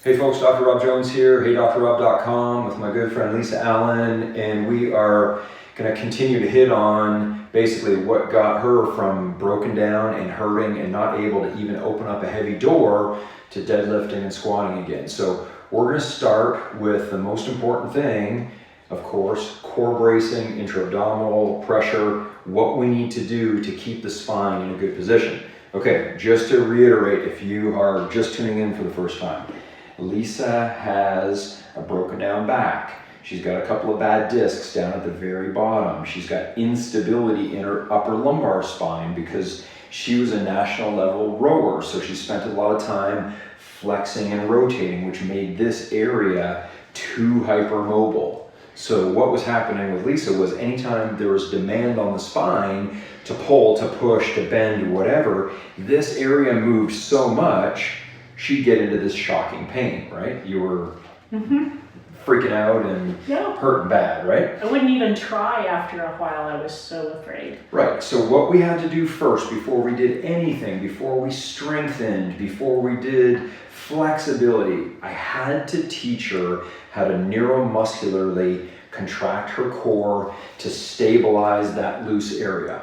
Hey folks, Dr. Rob Jones here, heydrrob.com with my good friend Lisa Allen, and we are going to continue to hit on basically what got her from broken down and hurting and not able to even open up a heavy door to deadlifting and squatting again. So we're going to start with the most important thing, of course, core bracing, intra-abdominal pressure, what we need to do to keep the spine in a good position. Okay, just to reiterate, if you are just tuning in for the first time, Lisa has a broken down back. She's got a couple of bad discs down at the very bottom. She's got instability in her upper lumbar spine because she was a national level rower. So she spent a lot of time flexing and rotating, which made this area too hypermobile. So what was happening with Lisa was anytime there was demand on the spine to pull, to push, to bend, whatever, this area moved so much she'd get into this shocking pain, right? You were freaking out and hurting bad, right? I wouldn't even try after a while. I was so afraid. Right. So what we had to do first, before we did anything, before we strengthened, before we did flexibility, I had to teach her how to neuromuscularly contract her core to stabilize that loose area.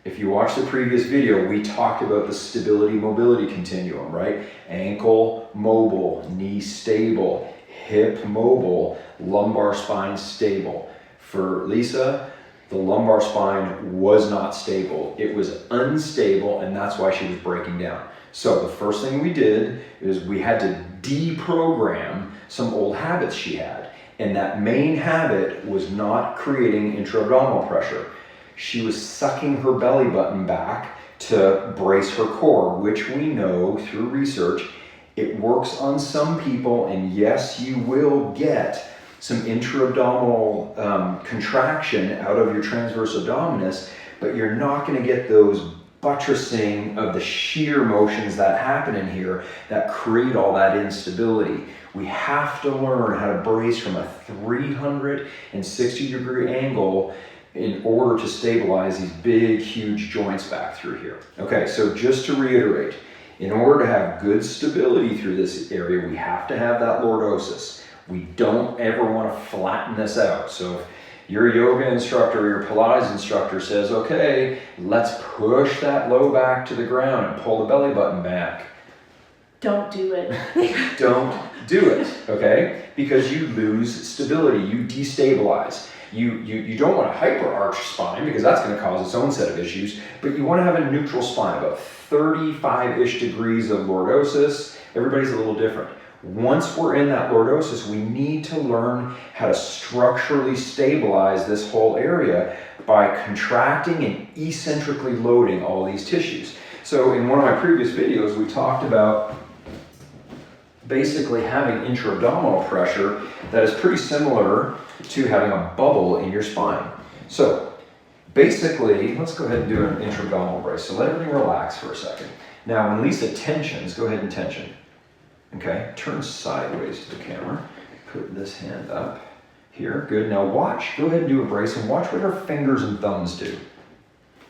If you watch the previous video, we talked about the stability-mobility continuum, right? Ankle mobile, knee stable, hip mobile, lumbar spine stable. For Lisa, the lumbar spine was not stable. It was unstable, and that's why she was breaking down. So the first thing we did is we had to deprogram some old habits she had. And that main habit was not creating intra-abdominal pressure. She was sucking her belly button back to brace her core, which we know through research, it works on some people, and yes, you will get some intra-abdominal contraction out of your transverse abdominis, but you're not going to get those buttressing of the shear motions that happen in here that create all that instability. We have to learn how to brace from a 360-degree angle in order to stabilize these big, huge joints back through here. Okay, so just to reiterate, in order to have good stability through this area, we have to have that lordosis. We don't ever want to flatten this out. So if your yoga instructor or your Pilates instructor says, okay, let's push that low back to the ground and pull the belly button back. Don't do it. Don't do it, okay? Because you lose stability, you destabilize. You don't want a hyper-arch spine because that's going to cause its own set of issues, but you want to have a neutral spine, about 35-ish degrees of lordosis. Everybody's a little different. Once we're in that lordosis, we need to learn how to structurally stabilize this whole area by contracting and eccentrically loading all these tissues. So in one of my previous videos, we talked about basically having intra-abdominal pressure that is pretty similar to having a bubble in your spine. So basically, let's go ahead and do an intra-abdominal brace. So let everything relax for a second. Now, when Lisa tensions, go ahead and tension. Okay, turn sideways to the camera. Put this hand up here. Good. Now watch. Go ahead and do a brace and watch what her fingers and thumbs do.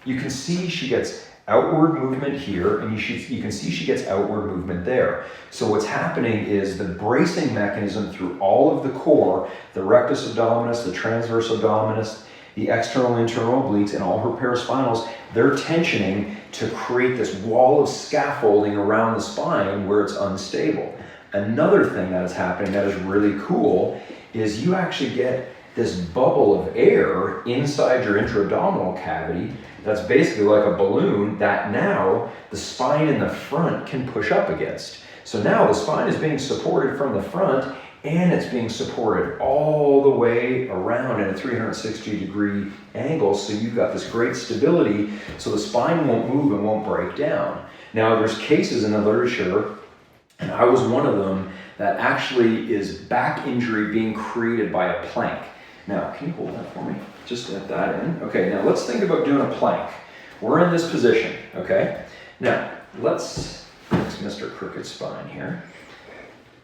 You can see she gets outward movement here, and you can see she gets outward movement there. So what's happening is the bracing mechanism through all of the core, the rectus abdominis, the transverse abdominis, the external internal obliques, and all her paraspinals, they're tensioning to create this wall of scaffolding around the spine where it's unstable. Another thing that is happening that is really cool is you actually get this bubble of air inside your intra-abdominal cavity that's basically like a balloon that now the spine in the front can push up against. So now the spine is being supported from the front and it's being supported all the way around in a 360-degree angle, so you've got this great stability so the spine won't move and won't break down. Now there's cases in the literature, and I was one of them, that actually is back injury being created by a plank. Now, can you hold that for me? Just at that end. Okay, now let's think about doing a plank. We're in this position, okay? Now, let's fix Mr. Crooked Spine here.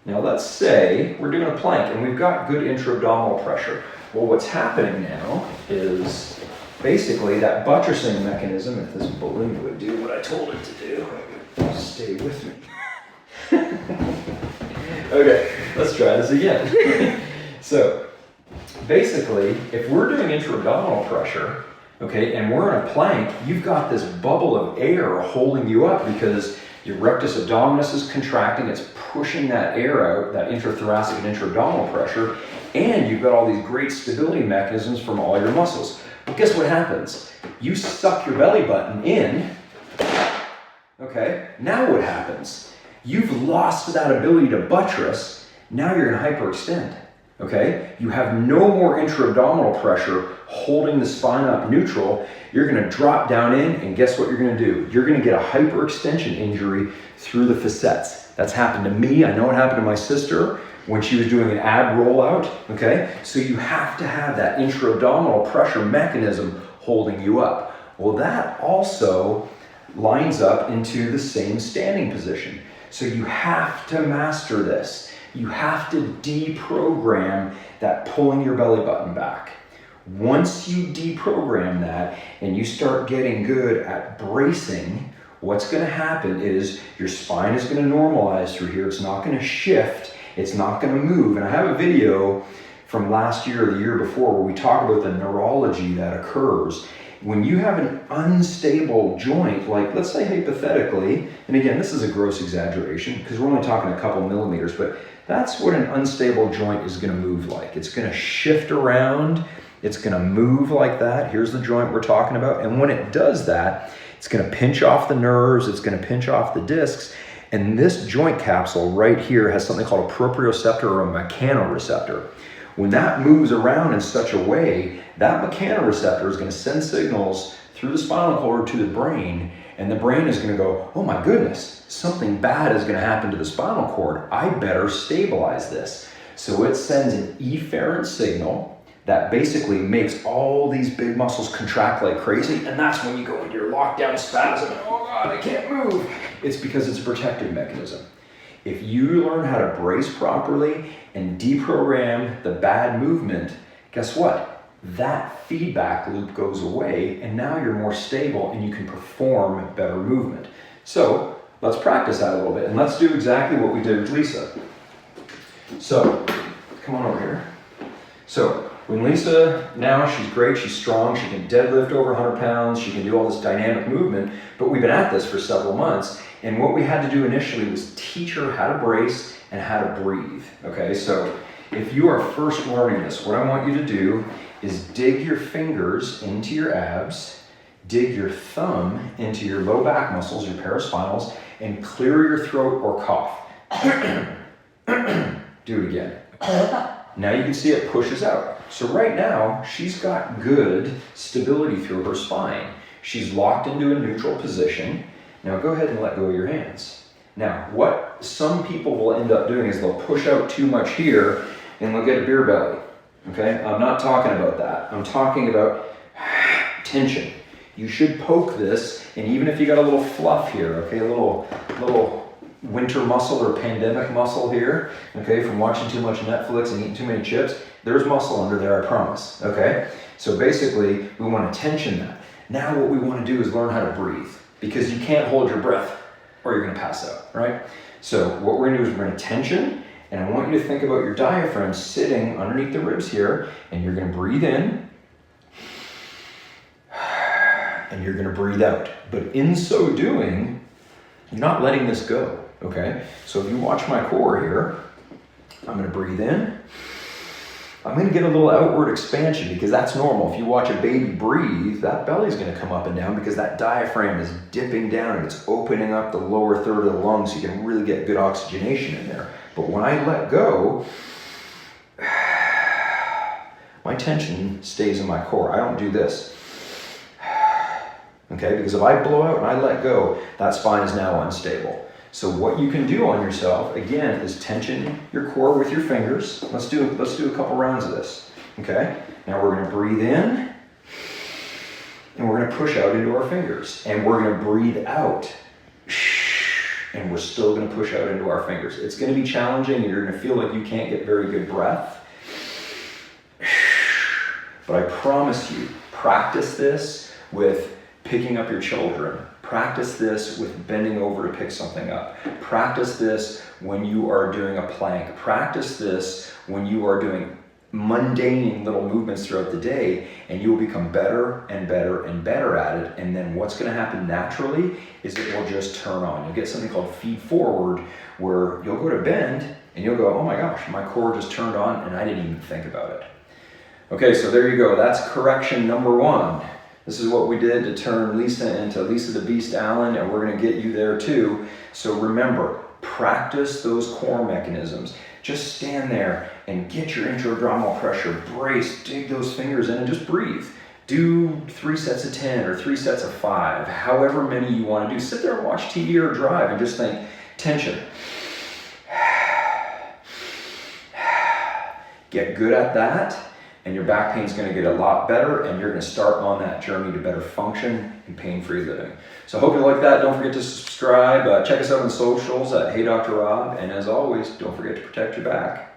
Now let's say we're doing a plank and we've got good intra-abdominal pressure. Well, what's happening now is basically that buttressing mechanism, if this balloon would do what I told it to do, stay with me. Okay, let's try this again. So, basically, if we're doing intra-abdominal pressure, okay, and we're in a plank, you've got this bubble of air holding you up because your rectus abdominis is contracting, it's pushing that air out, that intrathoracic and intra-abdominal pressure, and you've got all these great stability mechanisms from all your muscles. Well, guess what happens? You suck your belly button in, okay, now what happens? You've lost that ability to buttress, now you're gonna hyperextend, okay? You have no more intra-abdominal pressure holding the spine up neutral. You're gonna drop down in, and guess what you're gonna do? You're gonna get a hyperextension injury through the facets. That's happened to me, I know it happened to my sister when she was doing an ab rollout, okay? So you have to have that intra-abdominal pressure mechanism holding you up. Well, that also lines up into the same standing position. So you have to master this. You have to deprogram that pulling your belly button back. Once you deprogram that and you start getting good at bracing, what's gonna happen is your spine is gonna normalize through here. It's not gonna shift, it's not gonna move. And I have a video from last year or the year before where we talk about the neurology that occurs. When you have an unstable joint, like let's say hypothetically, and again, this is a gross exaggeration because we're only talking a couple millimeters, but that's what an unstable joint is gonna move like. It's gonna shift around, it's gonna move like that. Here's the joint we're talking about. And when it does that, it's gonna pinch off the nerves, it's gonna pinch off the discs. And this joint capsule right here has something called a proprioceptor or a mechanoreceptor. When that moves around in such a way, that mechanoreceptor is gonna send signals through the spinal cord to the brain, and the brain is gonna go, oh my goodness, something bad is gonna happen to the spinal cord. I better stabilize this. So it sends an efferent signal that basically makes all these big muscles contract like crazy, and that's when you go into your lockdown spasm, and oh God, I can't move. It's because it's a protective mechanism. If you learn how to brace properly and deprogram the bad movement, guess what? That feedback loop goes away, and now you're more stable and you can perform better movement. So let's practice that a little bit, and let's do exactly what we did with Lisa. So come on over here. So when Lisa, now she's great, she's strong, she can deadlift over 100 pounds, she can do all this dynamic movement, but we've been at this for several months, and what we had to do initially was teach her how to brace and how to breathe, okay? So if you are first learning this, what I want you to do is dig your fingers into your abs, dig your thumb into your low back muscles, your paraspinals, and clear your throat or cough. Do it again. Now you can see it pushes out. So right now, she's got good stability through her spine. She's locked into a neutral position. Now go ahead and let go of your hands. Now, what some people will end up doing is they'll push out too much here and they'll get a beer belly, okay? I'm not talking about that. I'm talking about tension. You should poke this, and even if you got a little fluff here, okay, a little winter muscle or pandemic muscle here, okay, from watching too much Netflix and eating too many chips, there's muscle under there, I promise, okay? So basically, we want to tension that. Now what we want to do is learn how to breathe, because you can't hold your breath or you're going to pass out, right? So what we're going to do is we're going to tension, and I want you to think about your diaphragm sitting underneath the ribs here, and you're going to breathe in, and you're going to breathe out. But in so doing, you're not letting this go. Okay, so if you watch my core here, I'm going to breathe in. I'm going to get a little outward expansion because that's normal. If you watch a baby breathe, that belly's going to come up and down because that diaphragm is dipping down and it's opening up the lower third of the lungs so you can really get good oxygenation in there. But when I let go, my tension stays in my core. I don't do this. Okay, because if I blow out and I let go, that spine is now unstable. So what you can do on yourself, again, is tension your core with your fingers. Let's do a couple rounds of this, okay? Now we're gonna breathe in, and we're gonna push out into our fingers. And we're gonna breathe out, and we're still gonna push out into our fingers. It's gonna be challenging, and you're gonna feel like you can't get very good breath. But I promise you, practice this with picking up your children, Practice this with bending over to pick something up. Practice this when you are doing a plank. Practice this when you are doing mundane little movements throughout the day, and you will become better and better and better at it. And then what's going to happen naturally is it will just turn on. You'll get something called feed forward, where you'll go to bend and you'll go, oh my gosh, my core just turned on and I didn't even think about it. Okay, so there you go. That's correction number 1. This is what we did to turn Lisa into Lisa the Beast Allen, and we're going to get you there too. So remember, practice those core mechanisms. Just stand there and get your intra-abdominal pressure, brace, dig those fingers in and just breathe. Do 3 sets of 10 or 3 sets of 5, however many you want to do. Sit there and watch TV or drive and just think, tension. Get good at that, and your back pain is going to get a lot better, and you're going to start on that journey to better function and pain-free living. So I hope you like that. Don't forget to subscribe. Check us out on socials at Hey Dr. Rob, and as always, don't forget to protect your back.